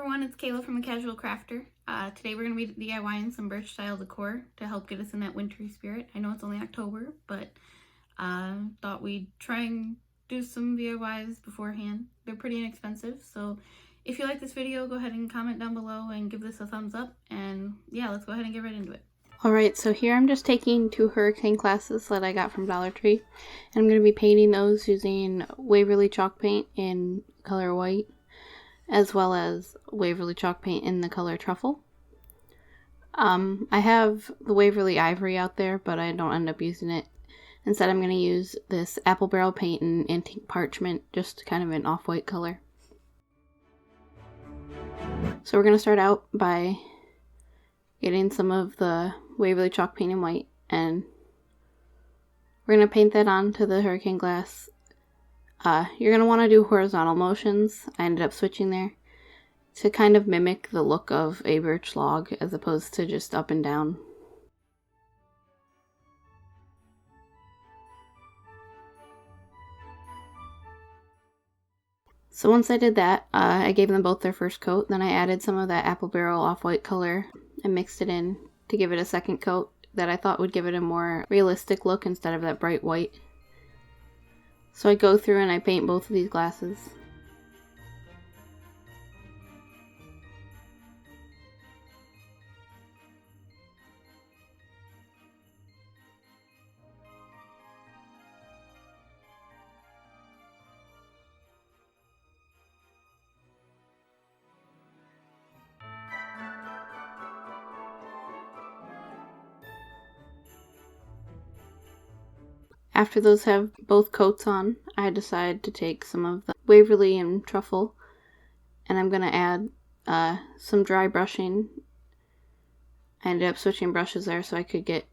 everyone, it's Kayla from The Casual Crafter. Today we're going to be DIYing some birch style decor to help get us in that wintry spirit. I know it's only October, but thought we'd try and do some DIYs beforehand. They're pretty inexpensive, so if you like this video, go ahead and comment down below and give this a thumbs up, and yeah, let's go ahead and get right into it. Alright, so here I'm just taking 2 hurricane glasses that I got from Dollar Tree, and I'm going to be painting those using Waverly chalk paint in color white, as well as Waverly chalk paint in the color truffle. I have the Waverly ivory out there, but I don't end up using it. Instead, I'm going to use this apple barrel paint in antique parchment, just kind of an off-white color. So we're going to start out by getting some of the Waverly chalk paint in white, and we're going to paint that onto the hurricane glass. You're going to want to do horizontal motions. I ended up switching there to kind of mimic the look of a birch log as opposed to just up and down. So once I did that, I gave them both their first coat. Then I added some of that apple barrel off-white color and mixed it in to give it a second coat that I thought would give it a more realistic look instead of that bright white. So I go through and I paint both of these glasses. After those have both coats on, I decide to take some of the Waverly and truffle, and I'm going to add some dry brushing. I ended up switching brushes there so I could get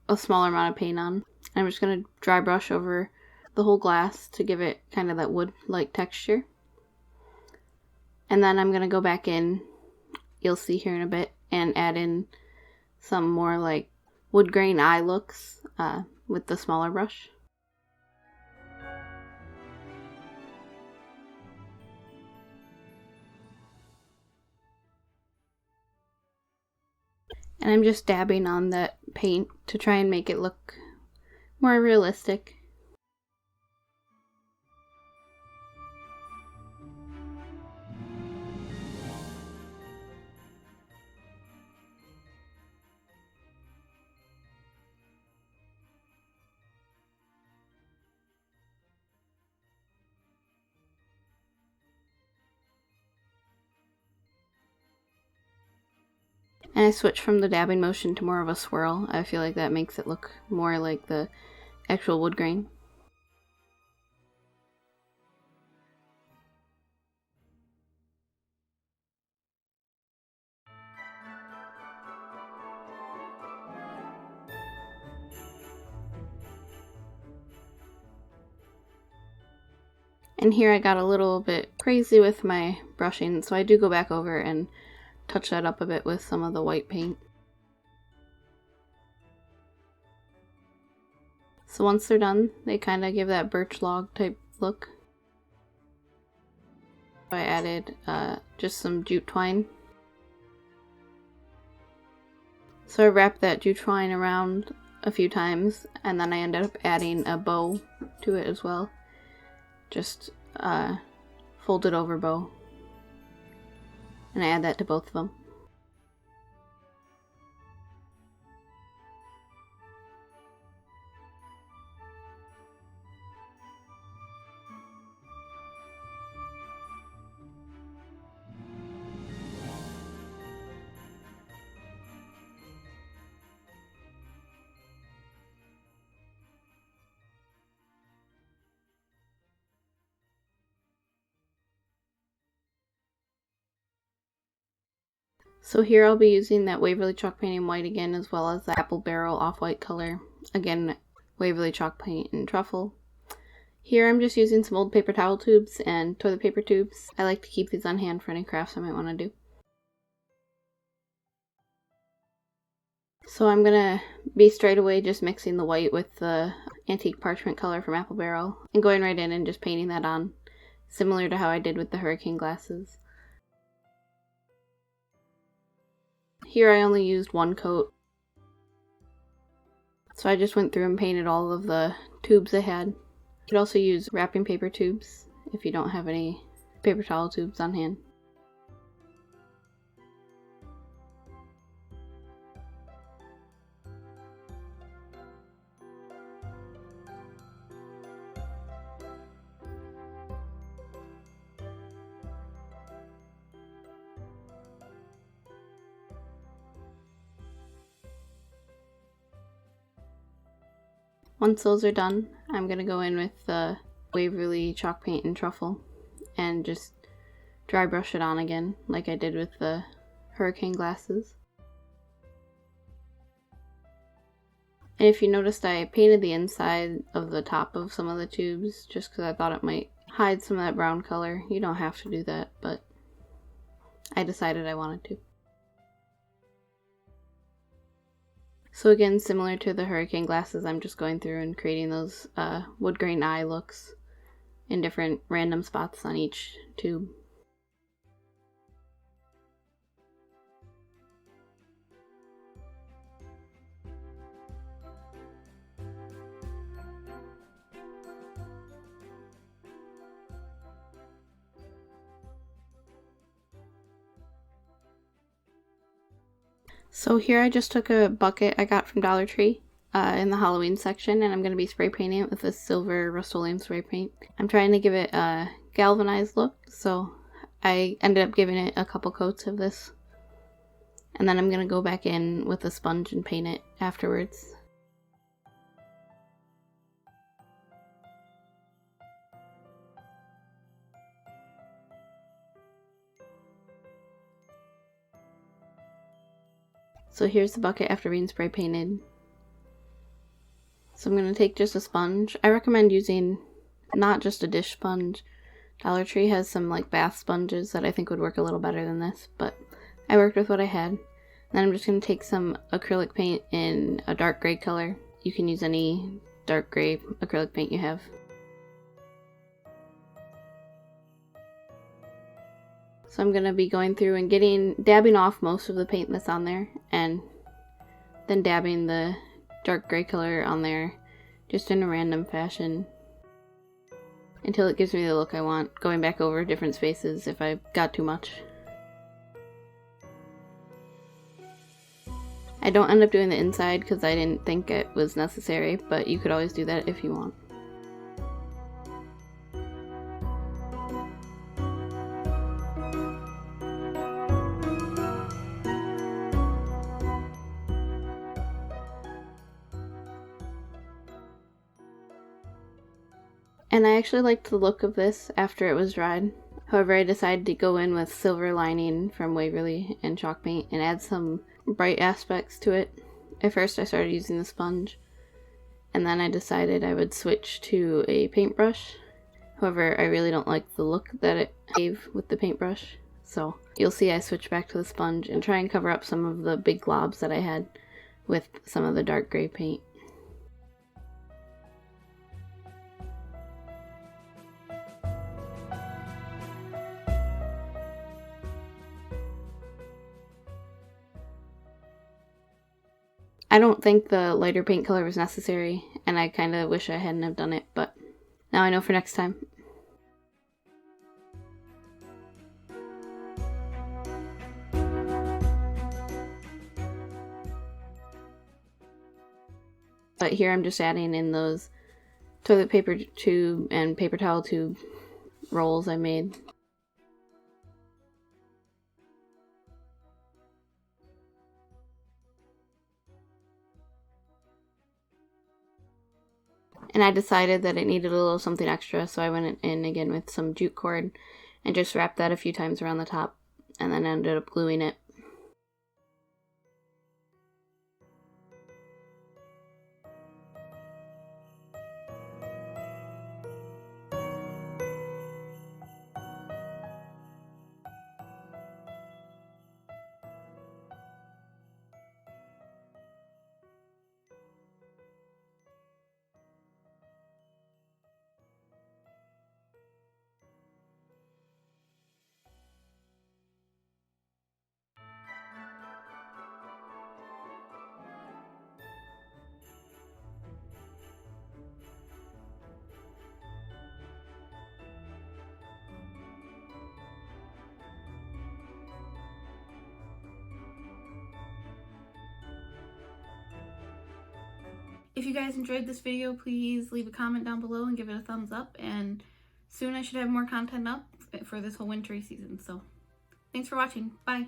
a smaller amount of paint on. And I'm just going to dry brush over the whole glass to give it kind of that wood-like texture. And then I'm going to go back in, you'll see here in a bit, and add in some more like wood grain eye looks with the smaller brush. And I'm just dabbing on that paint to try and make it look more realistic. And I switch from the dabbing motion to more of a swirl. I feel like that makes it look more like the actual wood grain. And here I got a little bit crazy with my brushing, so I do go back over and touch that up a bit with some of the white paint. So once they're done, they kind of give that birch log type look. I added just some jute twine. So I wrapped that jute twine around a few times, and then I ended up adding a bow to it as well. Just folded over bow. And I add that to both of them. So here I'll be using that Waverly chalk paint in white again, as well as the apple barrel off-white color. Again, Waverly chalk paint in truffle. Here I'm just using some old paper towel tubes and toilet paper tubes. I like to keep these on hand for any crafts I might want to do. So I'm going to be straight away just mixing the white with the antique parchment color from apple barrel and going right in and just painting that on, similar to how I did with the hurricane glasses. here I only used one coat. So I just went through and painted all of the tubes I had. You could also use wrapping paper tubes if you don't have any paper towel tubes on hand. Once those are done, I'm going to go in with the Waverly chalk paint and truffle and just dry brush it on again like I did with the hurricane glasses. And if you noticed, I painted the inside of the top of some of the tubes just because I thought it might hide some of that brown color. You don't have to do that, but I decided I wanted to. So again, similar to the hurricane glasses, I'm just going through and creating those wood grain eye looks in different random spots on each tube. So here I just took a bucket I got from Dollar Tree in the Halloween section, and I'm going to be spray painting it with this silver Rust-Oleum spray paint. I'm trying to give it a galvanized look, so I ended up giving it a couple coats of this. And then I'm going to go back in with a sponge and paint it afterwards. So here's the bucket after being spray painted. So I'm going to take just a sponge. I recommend using not just a dish sponge. Dollar Tree has some like bath sponges that I think would work a little better than this, but I worked with what I had. And then I'm just going to take some acrylic paint in a dark gray color. You can use any dark gray acrylic paint you have. So I'm going to be going through and dabbing off most of the paint that's on there, and then dabbing the dark gray color on there just in a random fashion until it gives me the look I want, going back over different spaces if I got too much. I don't end up doing the inside because I didn't think it was necessary, but you could always do that if you want. And I actually liked the look of this after it was dried. However, I decided to go in with silver lining from Waverly and chalk paint and add some bright aspects to it. At first I started using the sponge, and then I decided I would switch to a paintbrush. However, I really don't like the look that it gave with the paintbrush, so you'll see I switch back to the sponge and try and cover up some of the big globs that I had with some of the dark gray paint. I don't think the lighter paint color was necessary, and I kind of wish I hadn't have done it, but now I know for next time. But here I'm just adding in those toilet paper tube and paper towel tube rolls I made. And I decided that it needed a little something extra, so I went in again with some jute cord and just wrapped that a few times around the top, and then ended up gluing it. if you guys enjoyed this video, please leave a comment down below and give it a thumbs up. And soon I should have more content up for this whole wintry season. So thanks for watching. Bye.